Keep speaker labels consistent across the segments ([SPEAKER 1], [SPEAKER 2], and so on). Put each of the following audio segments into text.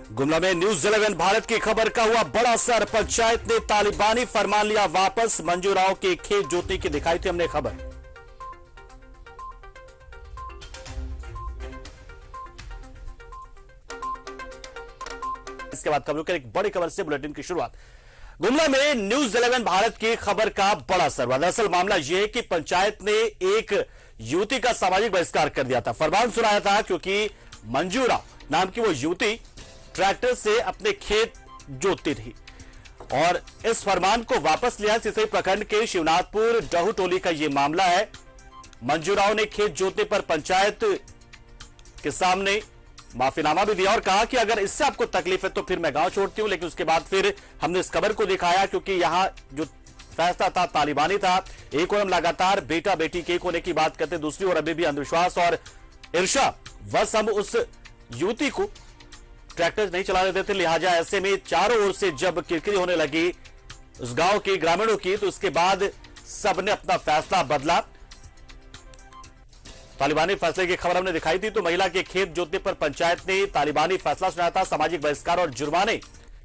[SPEAKER 1] गुमला में न्यूज 11 भारत की खबर का हुआ बड़ा असर। पंचायत ने तालिबानी फरमान लिया वापस। मंजू राव के खेत जोतने की दिखाई थी हमने खबर। इसके बाद खबरों के एक बड़ी खबर से बुलेटिन की शुरुआत। गुमला में न्यूज 11 भारत की खबर का बड़ा असर। दरअसल मामला यह है कि पंचायत ने एक युवती का सामाजिक बहिष्कार कर दिया था। फरमान सुनाया था क्योंकि मंजू राव नाम की वो युवती ट्रैक्टर से अपने खेत जोतती थी और इस फरमान को वापस लिया। सिसई प्रखंड के शिवनाथपुर डहू टोली का यह मामला है। मंजू राव ने खेत जोतने पर पंचायत के सामने माफीनामा भी दिया और कहा कि अगर इससे आपको तकलीफ है तो फिर मैं गांव छोड़ती हूं। लेकिन उसके बाद फिर हमने इस खबर को दिखाया क्योंकि यहां जो फैसला था तालिबानी था। एक और हम लगातार बेटा बेटी के एक होने की बात करते, दूसरी ओर अभी भी अंधविश्वास और ईर्ष्या बस हम उस युवती को ट्रैक्टर नहीं चलाने देते। लिहाजा ऐसे में चारों ओर से जब किरकिरी होने लगी उस गांव के ग्रामीणों की, तो उसके बाद सबने अपना फैसला बदला। तालिबानी फैसले की खबर हमने दिखाई थी। तो महिला के खेत जोतने पर पंचायत ने तालिबानी फैसला सुनाया था। सामाजिक बहिष्कार और जुर्माने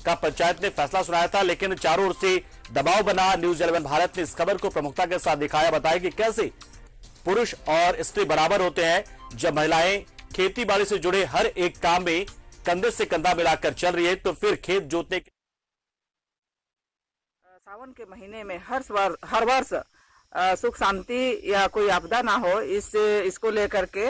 [SPEAKER 1] का पंचायत ने फैसला सुनाया था, लेकिन चारों ओर से दबाव बना। न्यूज 11 भारत ने इस खबर को प्रमुखता के साथ दिखाया, बताया कि कैसे पुरुष और स्त्री बराबर होते हैं। जब महिलाएं खेती बाड़ी से जुड़े हर एक काम में कंधे से कंधा मिलाकर चल रही है, तो फिर खेत जोतने के
[SPEAKER 2] सावन के महीने में हर वर्ष सुख शांति या कोई आपदा ना हो इसको लेकर के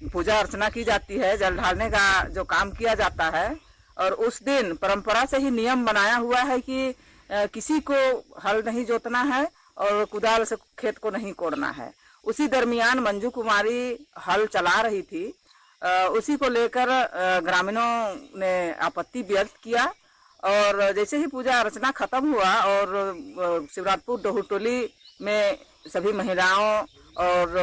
[SPEAKER 2] पूजा अर्चना की जाती है। जल ढालने का जो काम किया जाता है और उस दिन परंपरा से ही नियम बनाया हुआ है कि किसी को हल नहीं जोतना है और कुदाल से खेत को नहीं कोड़ना है। उसी दरमियान मंजू कुमारी हल चला रही थी। उसी को लेकर ग्रामीणों ने आपत्ति व्यक्त किया और जैसे ही पूजा अर्चना खत्म हुआ और शिवराजपुर डहू टोली में सभी महिलाओं और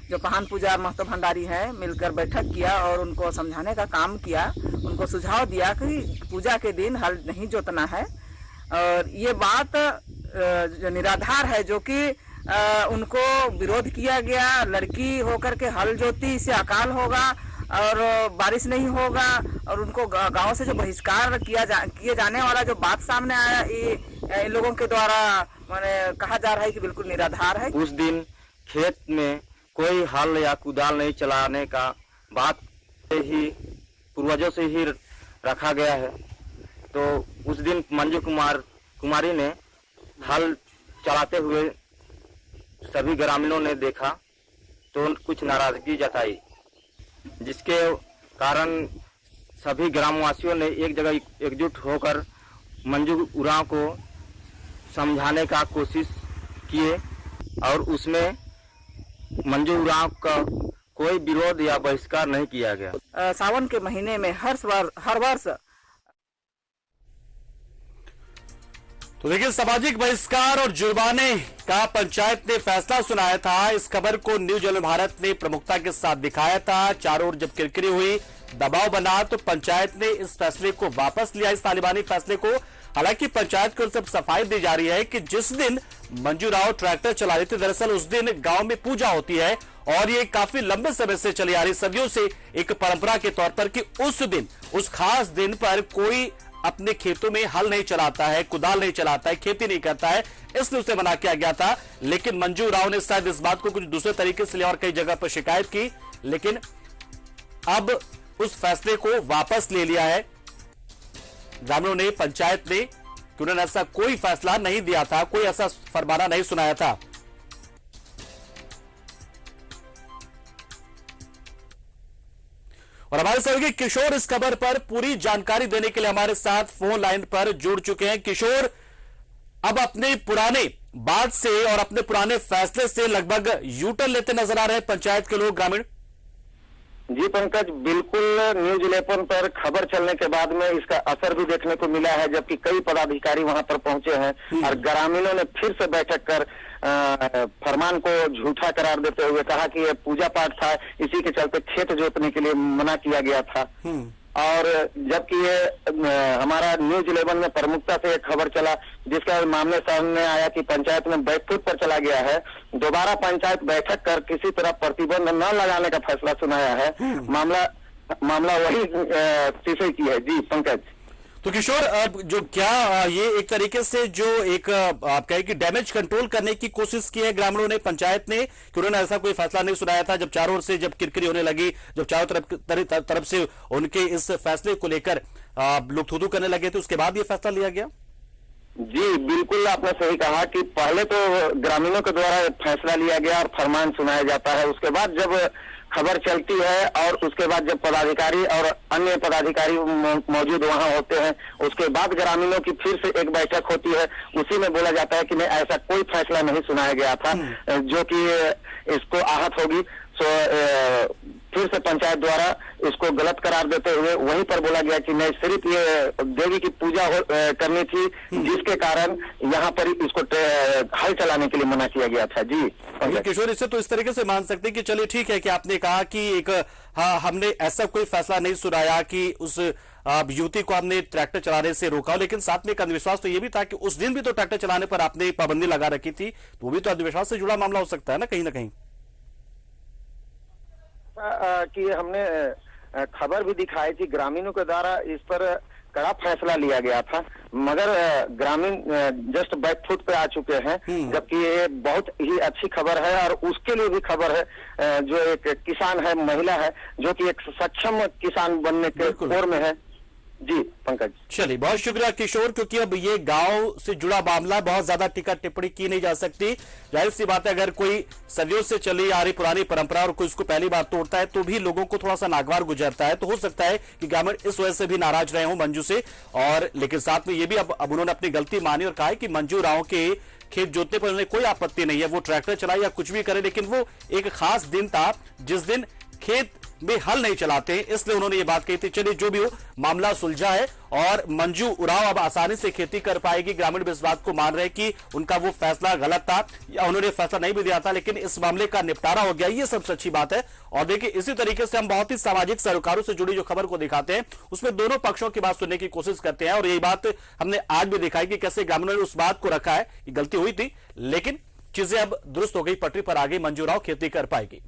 [SPEAKER 2] जो पहान पूजा महतो भंडारी हैं मिलकर बैठक किया और उनको समझाने का काम किया। उनको सुझाव दिया कि पूजा के दिन हल नहीं जोतना है और ये बात जो निराधार है, जो कि उनको विरोध किया गया। लड़की होकर के हल जोती, इससे अकाल होगा और बारिश नहीं होगा और उनको गांव से जो बहिष्कार किए जाने वाला जो बात सामने आया, ये इन लोगों के द्वारा माने कहा जा रहा है कि बिल्कुल निराधार है।
[SPEAKER 3] उस दिन खेत में कोई हल या कुदाल नहीं चलाने का बात ही पूर्वजों से ही रखा गया है। तो उस दिन मंजू कुमारी ने हल चलाते हुए सभी ग्रामीणों ने देखा तो कुछ नाराजगी जताई, जिसके कारण सभी ग्रामवासियों ने एक जगह एकजुट होकर मंजू उरांव को समझाने का कोशिश किए और उसमें मंजू उरांव का कोई विरोध या बहिष्कार नहीं किया गया।
[SPEAKER 2] सावन के महीने में हर वर्ष
[SPEAKER 1] तो देखिए सामाजिक बहिष्कार और जुर्माने का पंचायत ने फैसला सुनाया था। इस खबर को न्यूज 11 भारत ने प्रमुखता के साथ दिखाया था। चारों ओर जब किरकिरी हुई, दबाव बना, तो पंचायत ने इस फैसले को वापस लिया, इस तालिबानी फैसले को। हालांकि पंचायत को सब सफाई दी जा रही है कि जिस दिन मंजू राव ट्रैक्टर चला रही थी, दरअसल उस दिन गांव में पूजा होती है और ये काफी लंबे समय से चली आ रही, सदियों से एक परंपरा के तौर पर कि उस दिन, उस खास दिन पर कोई अपने खेतों में हल नहीं चलाता है, कुदाल नहीं चलाता है, खेती नहीं करता है, इसलिए उसे मना किया गया था। लेकिन मंजू राव ने शायद इस बात को कुछ दूसरे तरीके से लिया और कई जगह पर शिकायत की, लेकिन अब उस फैसले को वापस ले लिया है ग्रामीणों ने। पंचायत ने कि उन्होंने ऐसा कोई फैसला नहीं दिया था, कोई ऐसा फरमाना नहीं सुनाया था। और हमारे सहयोगी किशोर इस खबर पर पूरी जानकारी देने के लिए हमारे साथ फोन लाइन पर जुड़ चुके हैं। किशोर, अब अपने पुराने बात से और अपने पुराने फैसले से लगभग यूटर्न लेते नजर आ रहे हैं पंचायत के लोग, ग्रामीण।
[SPEAKER 3] जी पंकज, बिल्कुल न्यूज 11 पर खबर चलने के बाद में इसका असर भी देखने को मिला है, जबकि कई पदाधिकारी वहां पर पहुंचे हैं और ग्रामीणों ने फिर से बैठक कर फरमान को झूठा करार देते हुए कहा कि ये पूजा पाठ था, इसी के चलते खेत जोतने के लिए मना किया गया था। और जबकि ये हमारा न्यूज 11 में प्रमुखता से एक खबर चला जिसका मामले सामने आया कि पंचायत में बैकफुट पर चला गया है। दोबारा पंचायत बैठक कर किसी तरह प्रतिबंध न लगाने का फैसला सुनाया है। मामला
[SPEAKER 4] मामला वही विषय की है। जी पंकज।
[SPEAKER 1] तो किशोर, अब जो क्या ये एक तरीके से जो एक आप कहें कि डैमेज कंट्रोल करने की कोशिश की है ग्रामीणों ने, पंचायत ने, कि उन्होंने ऐसा कोई फैसला नहीं सुनाया था जब चारों ओर से जब किरकिरी होने लगी, जब चारों तरफ से उनके इस फैसले को लेकर लोग थू-थू करने लगे थे, उसके बाद ये फैसला लिया गया?
[SPEAKER 4] जी बिल्कुल, आपने सही कहा कि पहले तो ग्रामीणों के द्वारा फैसला लिया गया और फरमान सुनाया जाता है। उसके बाद जब खबर चलती है और उसके बाद जब पदाधिकारी और अन्य पदाधिकारी मौजूद वहां होते हैं, उसके बाद ग्रामीणों की फिर से एक बैठक होती है। उसी में बोला जाता है कि नहीं, ऐसा कोई फैसला नहीं सुनाया गया था जो कि इसको आहत होगी। फिर से पंचायत द्वारा इसको गलत करार देते हुए वहीं पर बोला गया कि नहीं, सिर्फ ये देवी की पूजा करनी थी, जिसके कारण यहाँ पर इसको हल चलाने के लिए मना किया गया था। जी
[SPEAKER 1] किशोर, इससे तो इस तरीके से मान सकते हैं कि चलिए ठीक है कि आपने कहा कि एक हाँ, हमने ऐसा कोई फैसला नहीं सुनाया कि उस युवती को हमने ट्रैक्टर चलाने से रोका, लेकिन साथ में एक अंधविश्वास तो ये भी था कि उस दिन भी तो ट्रैक्टर चलाने पर आपने पाबंदी लगा रखी थी, तो वो भी तो अंधविश्वास से जुड़ा मामला हो सकता है ना कहीं।
[SPEAKER 4] कि हमने खबर भी दिखाई थी, ग्रामीणों के द्वारा इस पर कड़ा फैसला लिया गया था, मगर ग्रामीण जस्ट बैकफुट पे आ चुके हैं, जबकि ये बहुत ही अच्छी खबर है। और उसके लिए भी खबर है, जो एक किसान है, महिला है, जो कि एक सक्षम किसान बनने के ओर में है। जी पंकज।
[SPEAKER 1] चलिए, बहुत शुक्रिया किशोर, क्योंकि अब ये गांव से जुड़ा मामला, बहुत ज्यादा टीका टिप्पणी की नहीं जा सकती। जाहिर सी बात है, अगर कोई सदियों से चली आ रही पुरानी परंपरा और कोई इसको पहली बार तोड़ता है तो भी लोगों को थोड़ा सा नागवार गुजरता है। तो हो सकता है कि ग्रामीण इस वजह से भी नाराज रहे हों मंजू से, और लेकिन साथ में ये भी अब उन्होंने अपनी गलती मानी और कहा है कि मंजू राव के खेत जोतने पर उन्हें कोई आपत्ति नहीं है, वो ट्रैक्टर चलाए या कुछ भी करे, लेकिन वो एक खास दिन था जिस दिन खेत में हल नहीं चलाते, इसलिए उन्होंने ये बात कही थी। चलिए, जो भी हो, मामला सुलझा है और मंजू उरांव अब आसानी से खेती कर पाएगी। ग्रामीण भी इस बात को मान रहे हैं कि उनका वो फैसला गलत था या उन्होंने फैसला नहीं भी दिया था, लेकिन इस मामले का निपटारा हो गया, ये सबसे अच्छी बात है। और देखिए, इसी तरीके से हम बहुत ही सामाजिक सरोकारों से जुड़ी जो खबर को दिखाते हैं, उसमें दोनों पक्षों की बात सुनने की कोशिश करते हैं, और यही बात हमने आज भी दिखाई कि कैसे ग्रामीणों ने उस बात को रखा है कि गलती हुई थी, लेकिन चीजें अब दुरुस्त हो गई, पटरी पर आ गई, मंजू राव खेती कर पाएगी।